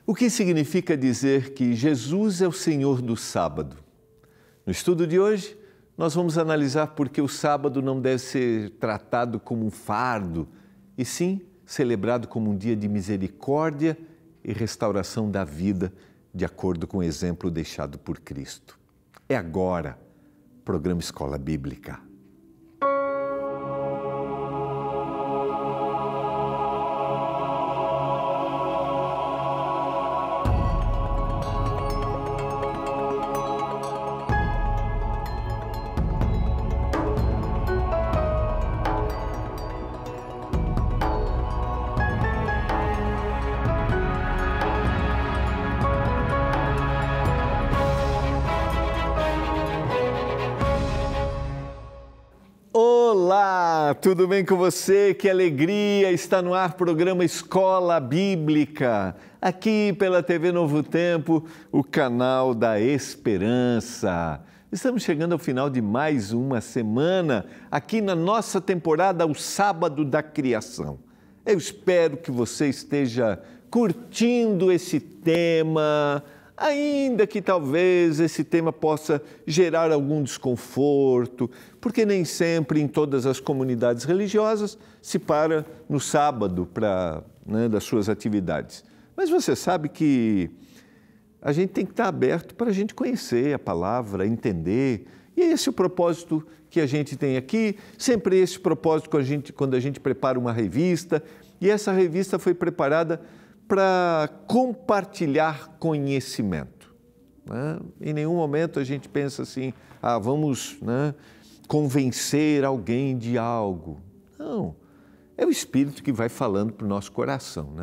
O que significa dizer que Jesus é o Senhor do sábado? No estudo de hoje, nós vamos analisar por que o sábado não deve ser tratado como um fardo, e sim celebrado como um dia de misericórdia e restauração da vida, de acordo com o exemplo deixado por Cristo. É agora, programa Escola Bíblica. Olá, tudo bem com você? Que alegria! Está no ar o programa Escola Bíblica, aqui pela TV Novo Tempo, o canal da Esperança. Estamos chegando ao final de mais uma semana, aqui na nossa temporada, o Sábado da Criação. Eu espero que você esteja curtindo esse tema, ainda que talvez esse tema possa gerar algum desconforto, porque nem sempre em todas as comunidades religiosas se para no sábado das suas atividades. Mas você sabe que a gente tem que estar aberto para a gente conhecer a palavra, entender. E esse é o propósito que a gente tem aqui, sempre esse propósito quando a gente prepara uma revista. E essa revista foi preparada para compartilhar conhecimento. Em nenhum momento a gente pensa assim, vamos convencer alguém de algo. Não, é o Espírito que vai falando para o nosso coração,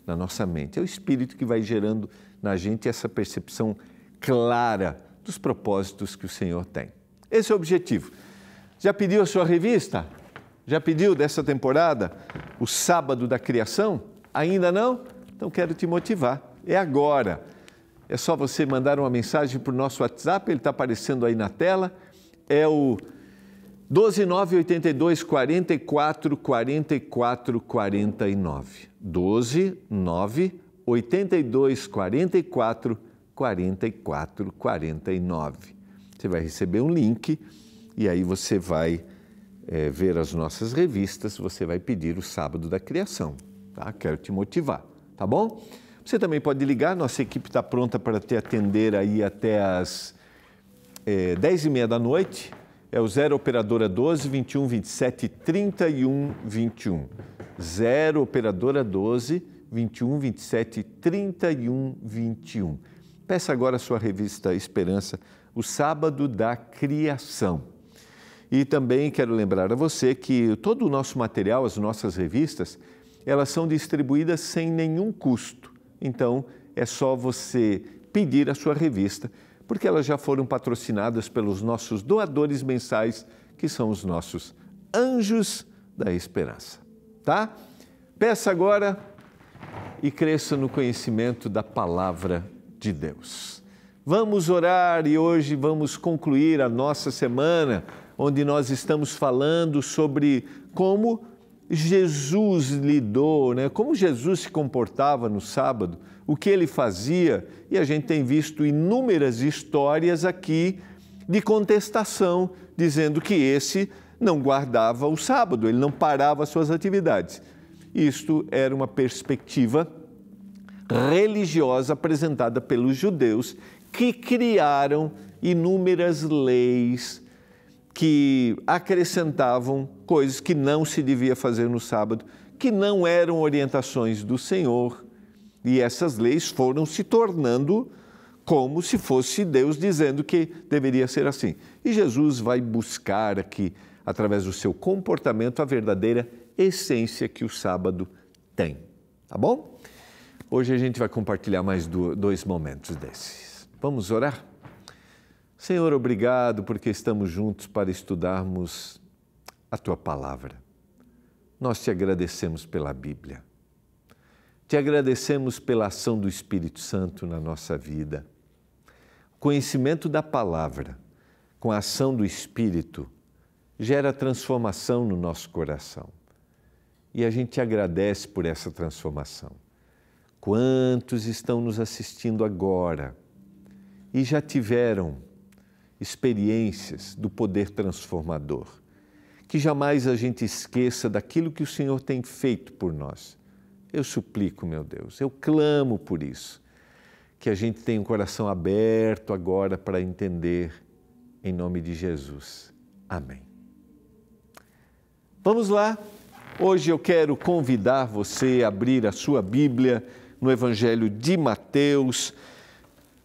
na nossa mente. É o Espírito que vai gerando na gente essa percepção clara dos propósitos que o Senhor tem. Esse é o objetivo. Já pediu a sua revista? Já pediu dessa temporada o Sábado da Criação? Ainda não? Então, quero te motivar. É agora. É só você mandar uma mensagem para o nosso WhatsApp, ele está aparecendo aí na tela. É o 12982 44 44 49. 12982 44 44 49. Você vai receber um link e aí você vai ver as nossas revistas, você vai pedir o Sábado da Criação. Tá? Quero te motivar. Tá bom? Você também pode ligar, nossa equipe está pronta para te atender aí até as 10h30 da noite. É o 0 Operadora 12 21 27 31 21. 0 Operadora 12 21 27 31 21. Peça agora a sua revista Esperança, o Sábado da Criação. E também quero lembrar a você que todo o nosso material, as nossas revistas, elas são distribuídas sem nenhum custo. Então, é só você pedir a sua revista, porque elas já foram patrocinadas pelos nossos doadores mensais, que são os nossos anjos da esperança. Tá? Peça agora e cresça no conhecimento da palavra de Deus. Vamos orar e hoje vamos concluir a nossa semana, onde nós estamos falando sobre como Jesus lidou, como Jesus se comportava no sábado, o que ele fazia, e a gente tem visto inúmeras histórias aqui de contestação, dizendo que esse não guardava o sábado, ele não parava as suas atividades. Isto era uma perspectiva religiosa apresentada pelos judeus, que criaram inúmeras leis que acrescentavam coisas que não se devia fazer no sábado, que não eram orientações do Senhor. E essas leis foram se tornando como se fosse Deus dizendo que deveria ser assim. E Jesus vai buscar aqui, através do seu comportamento, a verdadeira essência que o sábado tem. Tá bom? Hoje a gente vai compartilhar mais dois momentos desses. Vamos orar? Senhor, obrigado porque estamos juntos para estudarmos a Tua Palavra. Nós te agradecemos pela Bíblia. Te agradecemos pela ação do Espírito Santo na nossa vida. O conhecimento da Palavra, com a ação do Espírito, gera transformação no nosso coração. E a gente te agradece por essa transformação. Quantos estão nos assistindo agora e já tiveram experiências do poder transformador? Que jamais a gente esqueça daquilo que o Senhor tem feito por nós. Eu suplico, meu Deus, eu clamo por isso, que a gente tenha um coração aberto agora para entender, em nome de Jesus. Amém. Vamos lá. Hoje eu quero convidar você a abrir a sua Bíblia no Evangelho de Mateus.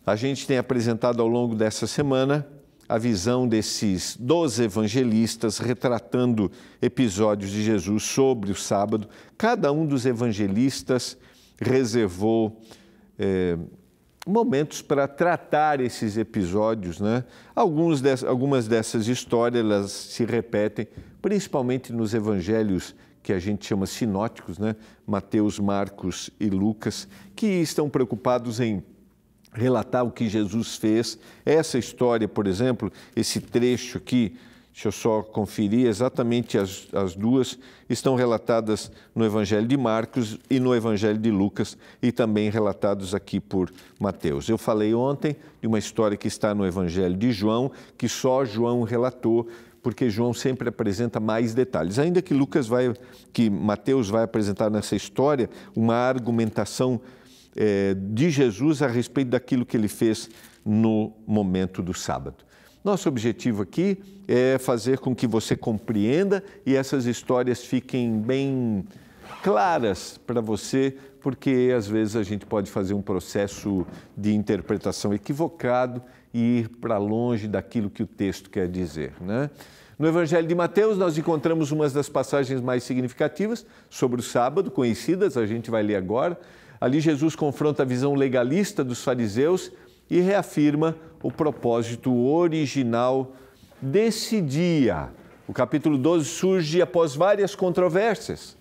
A gente tem apresentado ao longo dessa semana a visão desses 12 evangelistas retratando episódios de Jesus sobre o sábado. Cada um dos evangelistas reservou momentos para tratar esses episódios, né? Algumas dessas histórias elas se repetem, principalmente nos evangelhos que a gente chama sinóticos, né? Mateus, Marcos e Lucas, que estão preocupados em relatar o que Jesus fez. Essa história, por exemplo, esse trecho aqui, deixa eu só conferir, exatamente as duas estão relatadas no Evangelho de Marcos e no Evangelho de Lucas e também relatados aqui por Mateus. Eu falei ontem de uma história que está no Evangelho de João, que só João relatou, porque João sempre apresenta mais detalhes. Ainda que Mateus vai apresentar nessa história uma argumentação de Jesus a respeito daquilo que ele fez no momento do sábado. Nosso objetivo aqui é fazer com que você compreenda e essas histórias fiquem bem claras para você, porque às vezes a gente pode fazer um processo de interpretação equivocado e ir para longe daquilo que o texto quer dizer, né? No Evangelho de Mateus, nós encontramos uma das passagens mais significativas sobre o sábado, conhecidas, a gente vai ler agora. Ali Jesus confronta a visão legalista dos fariseus e reafirma o propósito original desse dia. O capítulo 12 surge após várias controvérsias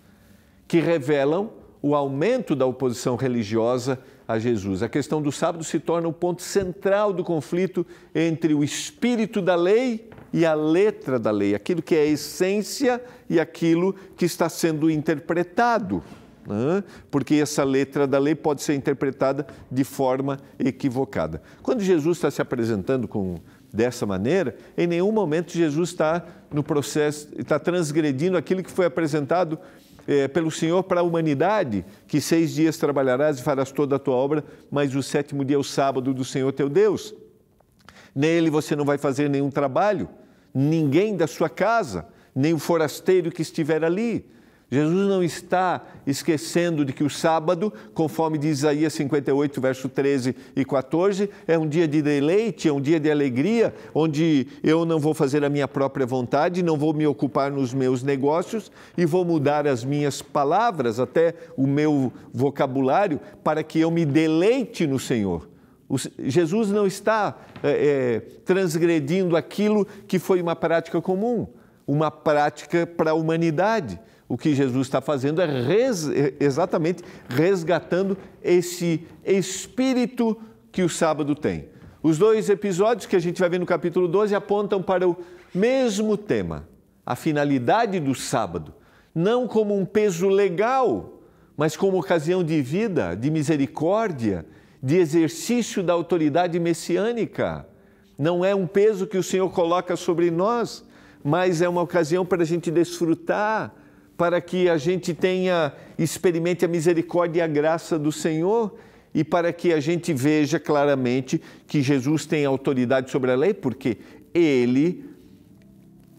que revelam o aumento da oposição religiosa a Jesus. A questão do sábado se torna o ponto central do conflito entre o espírito da lei e a letra da lei, aquilo que é a essência e aquilo que está sendo interpretado, né? Porque essa letra da lei pode ser interpretada de forma equivocada. Quando Jesus está se apresentando dessa maneira, em nenhum momento Jesus está no processo, está transgredindo aquilo que foi apresentado pelo Senhor para a humanidade, que 6 dias trabalharás e farás toda a tua obra, mas o 7º dia é o sábado do Senhor teu Deus. Nele você não vai fazer nenhum trabalho, ninguém da sua casa, nem o forasteiro que estiver ali. Jesus não está esquecendo de que o sábado, conforme diz Isaías 58, verso 13 e 14, é um dia de deleite, é um dia de alegria, onde eu não vou fazer a minha própria vontade, não vou me ocupar nos meus negócios e vou mudar as minhas palavras, até o meu vocabulário, para que eu me deleite no Senhor. Jesus não está transgredindo aquilo que foi uma prática comum, uma prática para a humanidade. O que Jesus está fazendo é exatamente resgatando esse espírito que o sábado tem. Os 2 episódios que a gente vai ver no capítulo 12 apontam para o mesmo tema, a finalidade do sábado, não como um peso legal, mas como ocasião de vida, de misericórdia, de exercício da autoridade messiânica. Não é um peso que o Senhor coloca sobre nós, mas é uma ocasião para a gente desfrutar, para que a gente experimente a misericórdia e a graça do Senhor e para que a gente veja claramente que Jesus tem autoridade sobre a lei, porque Ele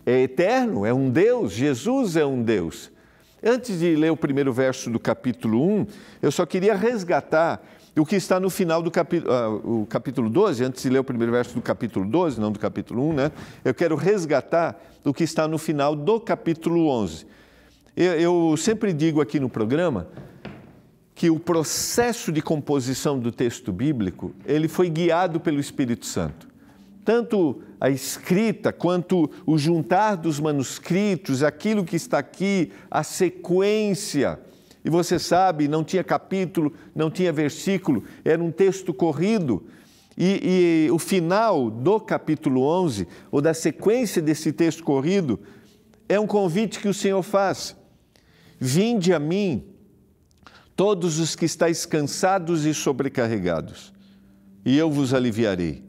é eterno, é um Deus, Jesus é um Deus. Antes de ler o primeiro verso do capítulo 1, eu só queria resgatar o que está no final do o capítulo 12, antes de ler o primeiro verso do capítulo 12, não do capítulo 1, né? Eu quero resgatar o que está no final do capítulo 11. Eu sempre digo aqui no programa que o processo de composição do texto bíblico, ele foi guiado pelo Espírito Santo. Tanto a escrita quanto o juntar dos manuscritos, aquilo que está aqui, a sequência. E você sabe, não tinha capítulo, não tinha versículo, era um texto corrido. E o final do capítulo 11, ou da sequência desse texto corrido, é um convite que o Senhor faz. Vinde a mim, todos os que estáis cansados e sobrecarregados, e eu vos aliviarei.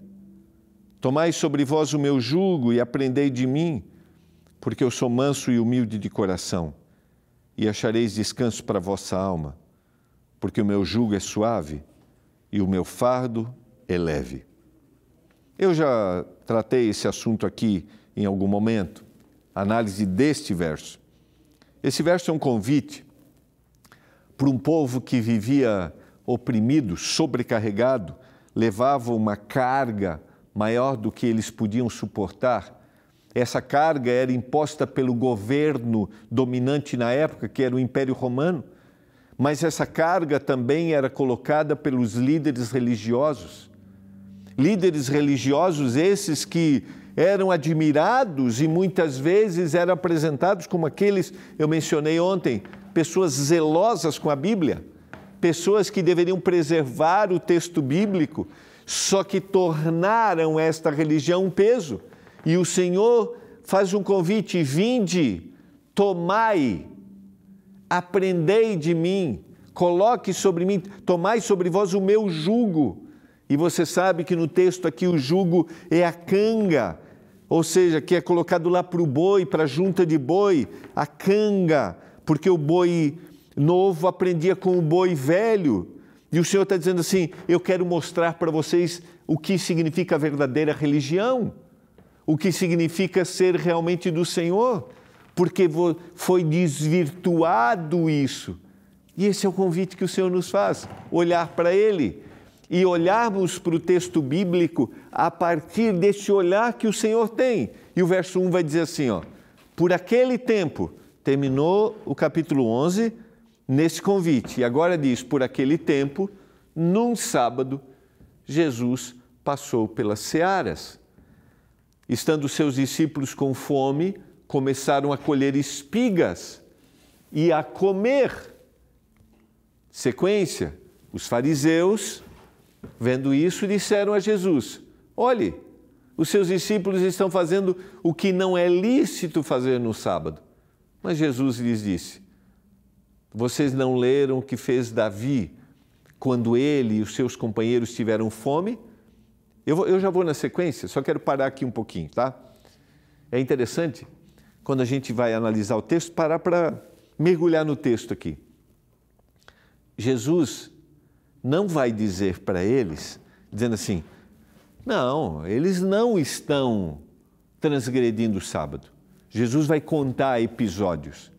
Tomai sobre vós o meu jugo e aprendei de mim, porque eu sou manso e humilde de coração, e achareis descanso para a vossa alma, porque o meu jugo é suave e o meu fardo é leve. Eu já tratei esse assunto aqui em algum momento, análise deste verso. Esse verso é um convite para um povo que vivia oprimido, sobrecarregado, levava uma carga maior do que eles podiam suportar. Essa carga era imposta pelo governo dominante na época, que era o Império Romano, mas essa carga também era colocada pelos líderes religiosos. Líderes religiosos esses que eram admirados e muitas vezes eram apresentados como aqueles, eu mencionei ontem, pessoas zelosas com a Bíblia, pessoas que deveriam preservar o texto bíblico, só que tornaram esta religião um peso. E o Senhor faz um convite: vinde, tomai, aprendei de mim, coloque sobre mim, tomai sobre vós o meu jugo. E você sabe que no texto aqui o jugo é a canga, ou seja, que é colocado lá para o boi, para a junta de boi, a canga, porque o boi novo aprendia com o boi velho. E o Senhor está dizendo assim: eu quero mostrar para vocês o que significa a verdadeira religião, o que significa ser realmente do Senhor, porque foi desvirtuado isso. E esse é o convite que o Senhor nos faz, olhar para Ele e olharmos para o texto bíblico a partir desse olhar que o Senhor tem. E o verso 1 vai dizer assim, por aquele tempo, terminou o capítulo 11 nesse convite, e agora diz, por aquele tempo, num sábado, Jesus passou pelas searas. Estando seus discípulos com fome, começaram a colher espigas e a comer. Sequência, os fariseus, vendo isso, disseram a Jesus: olhe, os seus discípulos estão fazendo o que não é lícito fazer no sábado. Mas Jesus lhes disse: vocês não leram o que fez Davi quando ele e os seus companheiros tiveram fome? Eu já vou na sequência, só quero parar aqui um pouquinho, tá? É interessante, quando a gente vai analisar o texto, parar para mergulhar no texto aqui. Jesus não vai dizer para eles, dizendo assim, não, eles não estão transgredindo o sábado. Jesus vai contar episódios.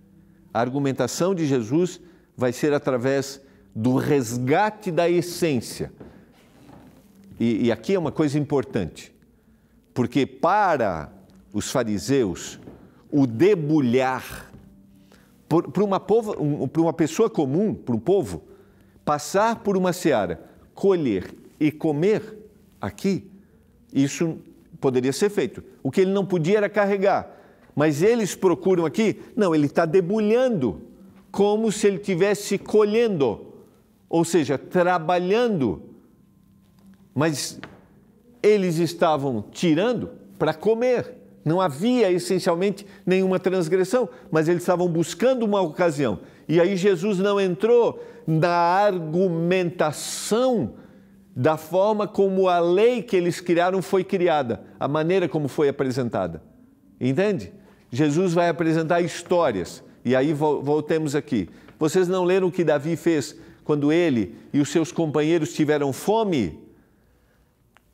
A argumentação de Jesus vai ser através do resgate da essência. E aqui é uma coisa importante, porque para os fariseus, o debulhar, para uma pessoa comum, para um povo, passar por uma seara, colher e comer aqui, isso poderia ser feito. O que ele não podia era carregar, mas eles procuram aqui, não, ele está debulhando, como se ele estivesse colhendo, ou seja, trabalhando. Mas eles estavam tirando para comer. Não havia essencialmente nenhuma transgressão, mas eles estavam buscando uma ocasião. E aí Jesus não entrou na argumentação da forma como a lei que eles criaram foi criada, a maneira como foi apresentada. Entende? Jesus vai apresentar histórias. E aí voltemos aqui. Vocês não leram o que Davi fez quando ele e os seus companheiros tiveram fome?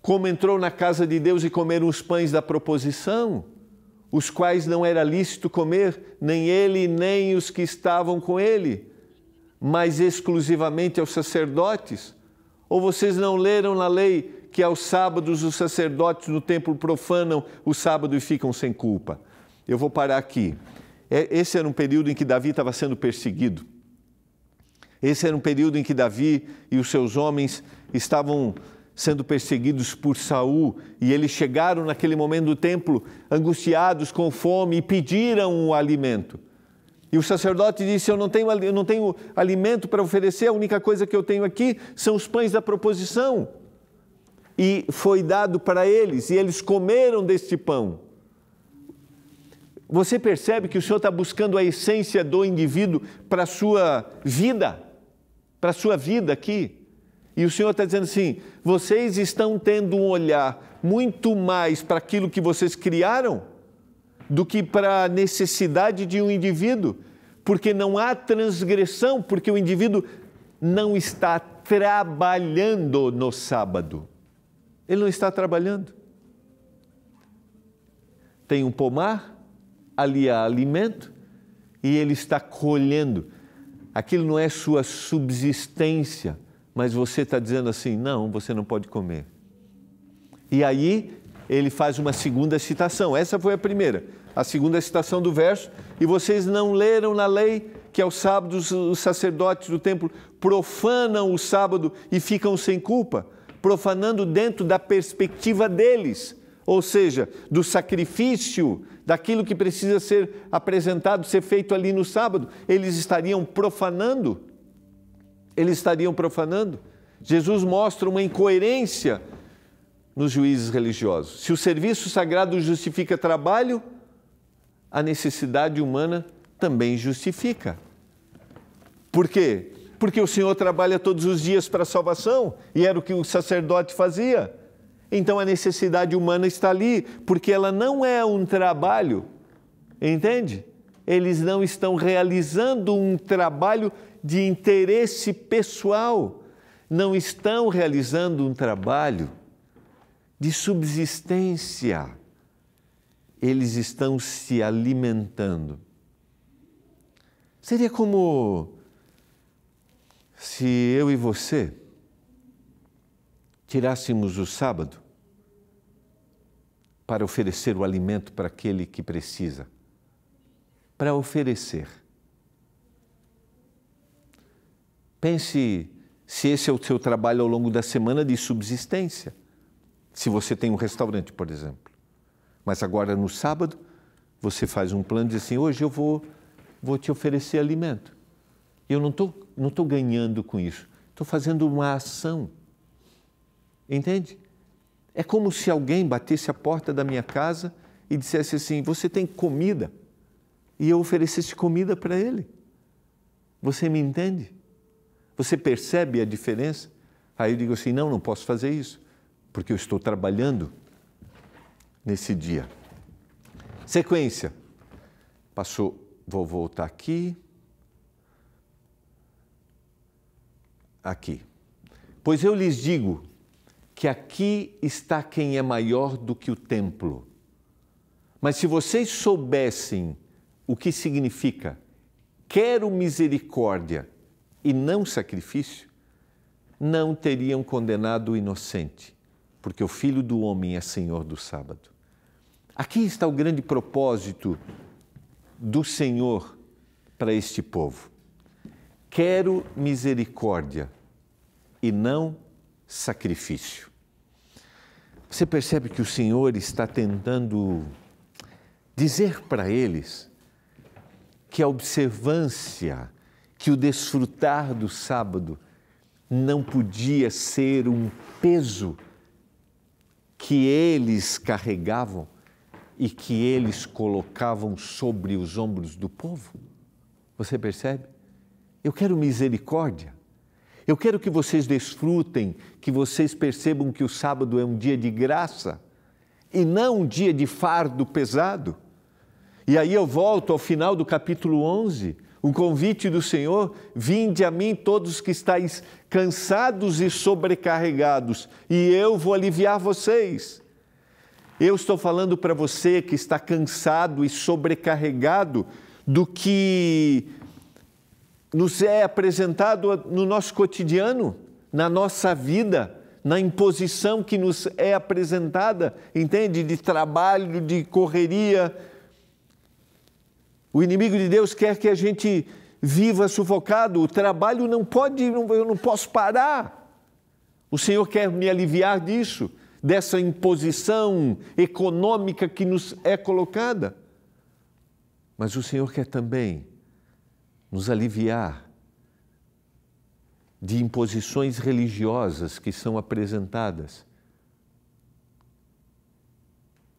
Como entrou na casa de Deus e comeram os pães da proposição, os quais não era lícito comer, nem ele, nem os que estavam com ele, mas exclusivamente aos sacerdotes? Ou vocês não leram na lei que aos sábados os sacerdotes no templo profanam o sábado e ficam sem culpa? Eu vou parar aqui. Esse era um período em que Davi estava sendo perseguido. Esse era um período em que Davi e os seus homens estavam sendo perseguidos por Saul, e eles chegaram naquele momento do templo angustiados, com fome, e pediram o alimento. E o sacerdote disse, eu não tenho alimento para oferecer, a única coisa que eu tenho aqui são os pães da proposição. E foi dado para eles, e eles comeram deste pão. Você percebe que o Senhor está buscando a essência do indivíduo para a sua vida? para a sua vida aqui. E o Senhor está dizendo assim, vocês estão tendo um olhar muito mais para aquilo que vocês criaram do que para a necessidade de um indivíduo, porque não há transgressão, porque o indivíduo não está trabalhando no sábado. Ele não está trabalhando. Tem um pomar, ali há alimento, e ele está colhendo. Aquilo não é sua subsistência, mas você está dizendo assim, não, você não pode comer. E aí ele faz uma segunda citação, essa foi a primeira, a segunda citação do verso, e vocês não leram na lei que aos sábados os sacerdotes do templo profanam o sábado e ficam sem culpa, profanando dentro da perspectiva deles, ou seja, do sacrifício, daquilo que precisa ser apresentado, ser feito ali no sábado, eles estariam profanando. Jesus mostra uma incoerência nos juízes religiosos. Se o serviço sagrado justifica trabalho, a necessidade humana também justifica. Por quê? Porque o Senhor trabalha todos os dias para a salvação, e era o que o sacerdote fazia. Então a necessidade humana está ali, porque ela não é um trabalho, entende? Eles não estão realizando um trabalho de interesse pessoal, não estão realizando um trabalho de subsistência. Eles estão se alimentando. Seria como se eu e você tirássemos o sábado para oferecer o alimento para aquele que precisa. Para oferecer. Pense se esse é o seu trabalho ao longo da semana de subsistência. Se você tem um restaurante, por exemplo. Mas agora no sábado, você faz um plano de dizer assim, hoje eu vou te oferecer alimento. Eu não estou ganhando com isso, estou fazendo uma ação. Entende? É como se alguém batesse a porta da minha casa e dissesse assim, você tem comida? E eu oferecesse comida para ele. Você me entende? Você percebe a diferença? Aí eu digo assim, não posso fazer isso, porque eu estou trabalhando nesse dia. Sequência. Passou, vou voltar aqui. Aqui. Pois eu lhes digo que aqui está quem é maior do que o templo. Mas se vocês soubessem o que significa quero misericórdia e não sacrifício, não teriam condenado o inocente, porque o Filho do Homem é Senhor do sábado. Aqui está o grande propósito do Senhor para este povo. Quero misericórdia e não sacrifício. Você percebe que o Senhor está tentando dizer para eles que a observância, que o desfrutar do sábado não podia ser um peso que eles carregavam e que eles colocavam sobre os ombros do povo. Você percebe? Eu quero misericórdia. Eu quero que vocês desfrutem, que vocês percebam que o sábado é um dia de graça e não um dia de fardo pesado. E aí eu volto ao final do capítulo 11, o convite do Senhor, vinde a mim todos que estáis cansados e sobrecarregados, e eu vou aliviar vocês. Eu estou falando para você que está cansado e sobrecarregado do que nos é apresentado no nosso cotidiano, na nossa vida, na imposição que nos é apresentada, entende? De trabalho, de correria. O inimigo de Deus quer que a gente viva sufocado. O trabalho não pode, eu não posso parar. O Senhor quer me aliviar disso, dessa imposição econômica que nos é colocada. Mas o Senhor quer também nos aliviar de imposições religiosas que são apresentadas,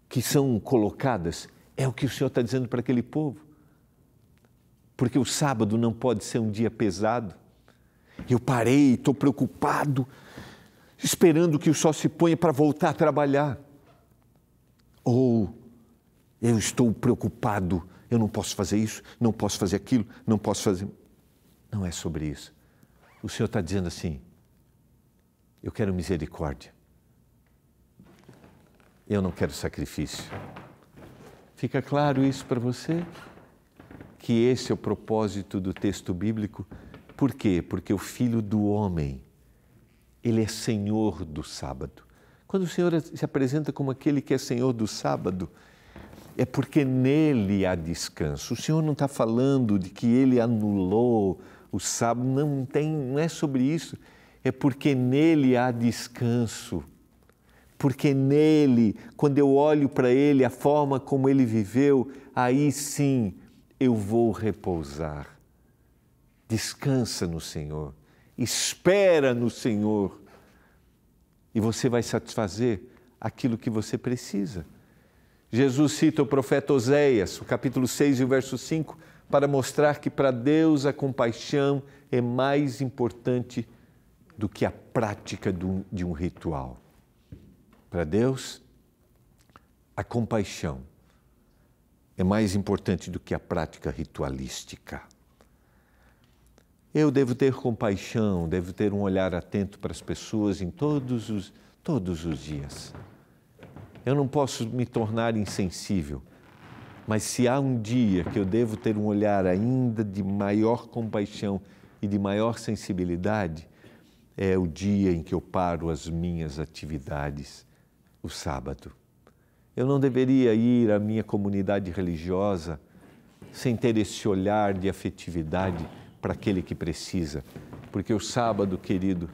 que são colocadas. É o que o Senhor está dizendo para aquele povo. Porque o sábado não pode ser um dia pesado. Eu parei, estou preocupado, esperando que o sol se ponha para voltar a trabalhar. Ou eu estou preocupado, eu não posso fazer isso, não posso fazer aquilo, não posso fazer... Não é sobre isso. O Senhor está dizendo assim, eu quero misericórdia. Eu não quero sacrifício. Fica claro isso para você? Que esse é o propósito do texto bíblico. Por quê? Porque o Filho do Homem, Ele é Senhor do sábado. Quando o Senhor se apresenta como aquele que é Senhor do sábado, é porque nele há descanso. O Senhor não está falando de que Ele anulou o sábado, não é sobre isso. É porque nele há descanso. Porque nele, quando eu olho para Ele, a forma como Ele viveu, aí sim eu vou repousar. Descansa no Senhor, espera no Senhor e você vai satisfazer aquilo que você precisa. Jesus cita o profeta Oséias, o capítulo 6 e o verso 5, para mostrar que para Deus a compaixão é mais importante do que a prática de um ritual. Para Deus, a compaixão é mais importante do que a prática ritualística. Eu devo ter compaixão, devo ter um olhar atento para as pessoas em todos os dias. Eu não posso me tornar insensível, mas se há um dia que eu devo ter um olhar ainda de maior compaixão e de maior sensibilidade, é o dia em que eu paro as minhas atividades, o sábado. Eu não deveria ir à minha comunidade religiosa sem ter esse olhar de afetividade para aquele que precisa, porque o sábado, querido,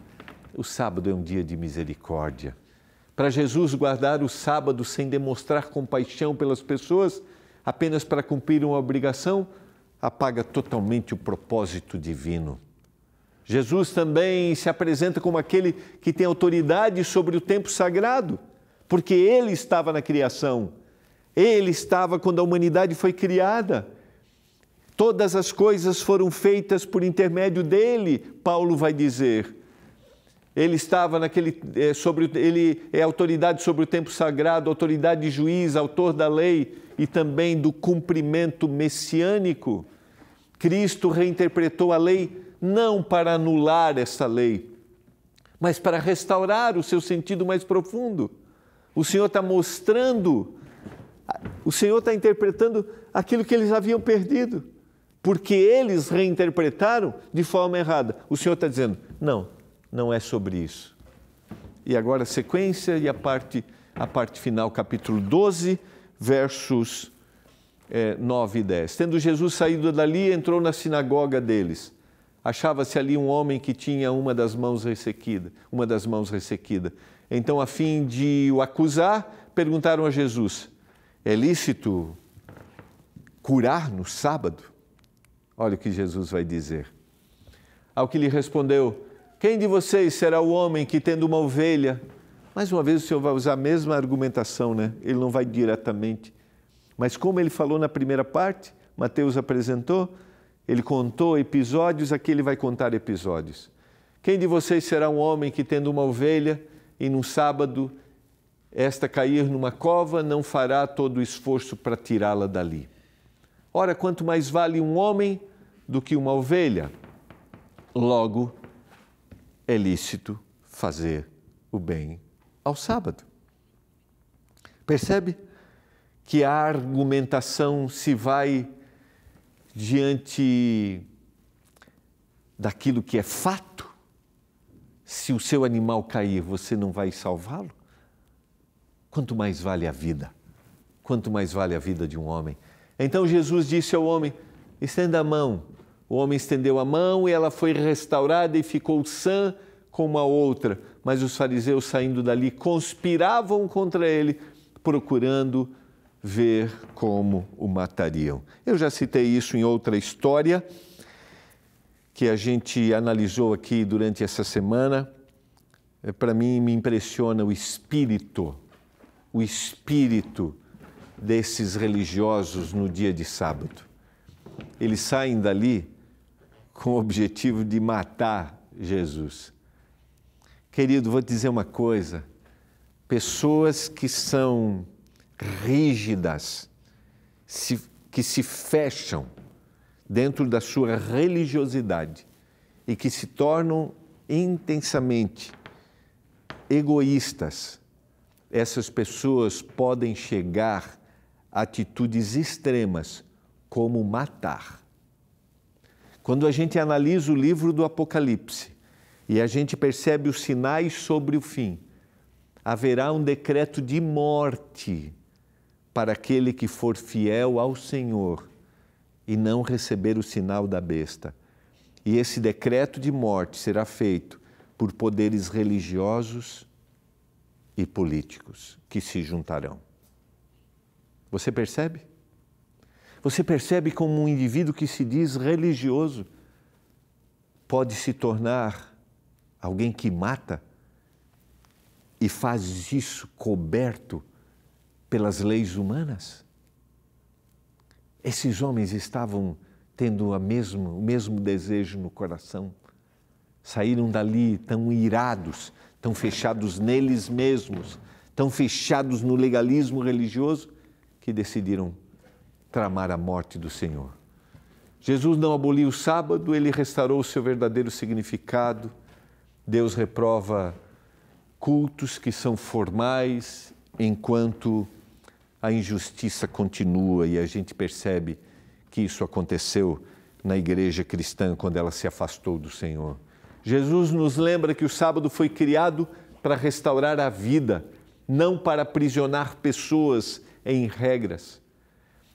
o sábado é um dia de misericórdia. Para Jesus, guardar o sábado sem demonstrar compaixão pelas pessoas, apenas para cumprir uma obrigação, apaga totalmente o propósito divino. Jesus também se apresenta como aquele que tem autoridade sobre o tempo sagrado, porque Ele estava na criação, Ele estava quando a humanidade foi criada. Todas as coisas foram feitas por intermédio dele, Paulo vai dizer. Ele estava ele é autoridade sobre o tempo sagrado, autoridade de juiz, autor da lei e também do cumprimento messiânico. Cristo reinterpretou a lei não para anular essa lei, mas para restaurar o seu sentido mais profundo. O Senhor está mostrando, o Senhor está interpretando aquilo que eles haviam perdido, porque eles reinterpretaram de forma errada. O Senhor está dizendo, não é sobre isso. E agora a sequência e a parte final, capítulo 12, versos 9 e 10. Tendo Jesus saído dali, entrou na sinagoga deles. Achava-se ali um homem que tinha uma das mãos ressequida. Então, a fim de o acusar, perguntaram a Jesus, é lícito curar no sábado? Olha o que Jesus vai dizer. Ao que lhe respondeu, quem de vocês será o homem que, tendo uma ovelha... Mais uma vez o Senhor vai usar a mesma argumentação, né? Ele não vai diretamente. Mas como ele falou na primeira parte, Mateus apresentou, ele contou episódios, aqui ele vai contar episódios. Quem de vocês será um homem que, tendo uma ovelha, e num sábado, esta cair numa cova, não fará todo o esforço para tirá-la dali? Ora, quanto mais vale um homem do que uma ovelha? Logo, é lícito fazer o bem ao sábado. Percebe que a argumentação se vai diante daquilo que é fato? Se o seu animal cair, você não vai salvá-lo? Quanto mais vale a vida? Quanto mais vale a vida de um homem? Então Jesus disse ao homem, estenda a mão. O homem estendeu a mão e ela foi restaurada e ficou sã como a outra. Mas os fariseus, saindo dali, conspiravam contra ele, procurando ver como o matariam. Eu já citei isso em outra história que a gente analisou aqui durante essa semana. Para mim, me impressiona o espírito desses religiosos no dia de sábado. Eles saem dali com o objetivo de matar Jesus. Querido, vou te dizer uma coisa, pessoas que são rígidas, que se fecham dentro da sua religiosidade e que se tornam intensamente egoístas, essas pessoas podem chegar a atitudes extremas, como matar. Quando a gente analisa o livro do Apocalipse e a gente percebe os sinais sobre o fim, haverá um decreto de morte para aquele que for fiel ao Senhor e não receber o sinal da besta. E esse decreto de morte será feito por poderes religiosos e políticos que se juntarão. Você percebe? Você percebe como um indivíduo que se diz religioso pode se tornar alguém que mata e faz isso coberto pelas leis humanas? Esses homens estavam tendo o mesmo desejo no coração. Saíram dali tão irados, tão fechados neles mesmos, tão fechados no legalismo religioso, que decidiram tramar a morte do Senhor. Jesus não aboliu o sábado, ele restaurou o seu verdadeiro significado. Deus reprova cultos que são formais, enquanto a injustiça continua, e a gente percebe que isso aconteceu na igreja cristã quando ela se afastou do Senhor. Jesus nos lembra que o sábado foi criado para restaurar a vida, não para aprisionar pessoas em regras.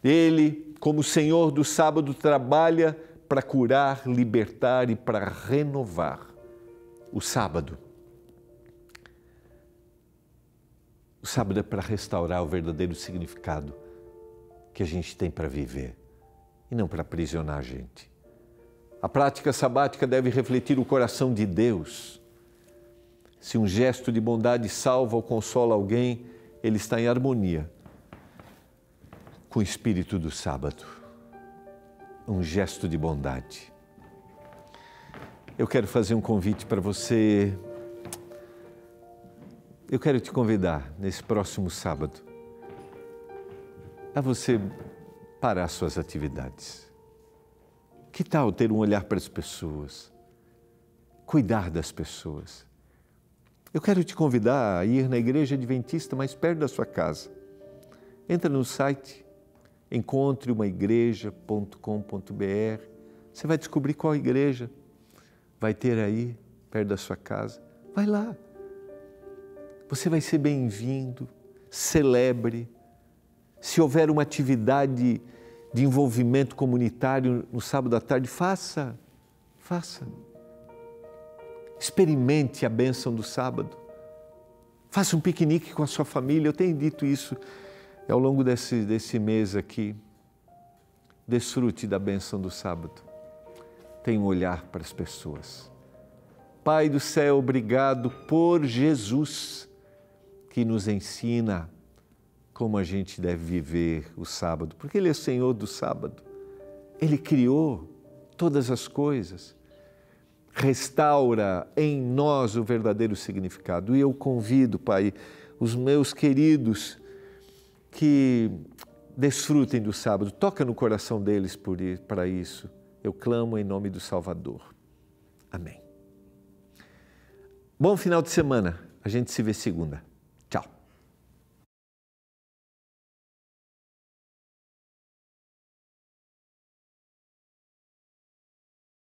Ele, como Senhor do sábado, trabalha para curar, libertar e para renovar. O sábado é para restaurar o verdadeiro significado que a gente tem para viver e não para aprisionar a gente. A prática sabática deve refletir o coração de Deus. Se um gesto de bondade salva ou consola alguém, ele está em harmonia com o espírito do sábado. Um gesto de bondade. Eu quero fazer um convite para você. Eu quero te convidar nesse próximo sábado a você parar suas atividades. Que tal ter um olhar para as pessoas? Cuidar das pessoas. Eu quero te convidar a ir na igreja adventista mais perto da sua casa. Entra no site encontreumaigreja.com.br. Você vai descobrir qual igreja vai ter aí perto da sua casa. Vai lá. Você vai ser bem-vindo. Celebre. Se houver uma atividade de envolvimento comunitário no sábado à tarde, faça. Experimente a bênção do sábado. Faça um piquenique com a sua família. Eu tenho dito isso ao longo desse mês aqui. Desfrute da bênção do sábado. Tenha um olhar para as pessoas. Pai do céu, obrigado por Jesus, que nos ensina como a gente deve viver o sábado, porque Ele é Senhor do sábado. Ele criou todas as coisas. Restaura em nós o verdadeiro significado. E eu convido, Pai, os meus queridos que desfrutem do sábado. Toca no coração deles para isso. Eu clamo em nome do Salvador. Amém. Bom final de semana. A gente se vê segunda.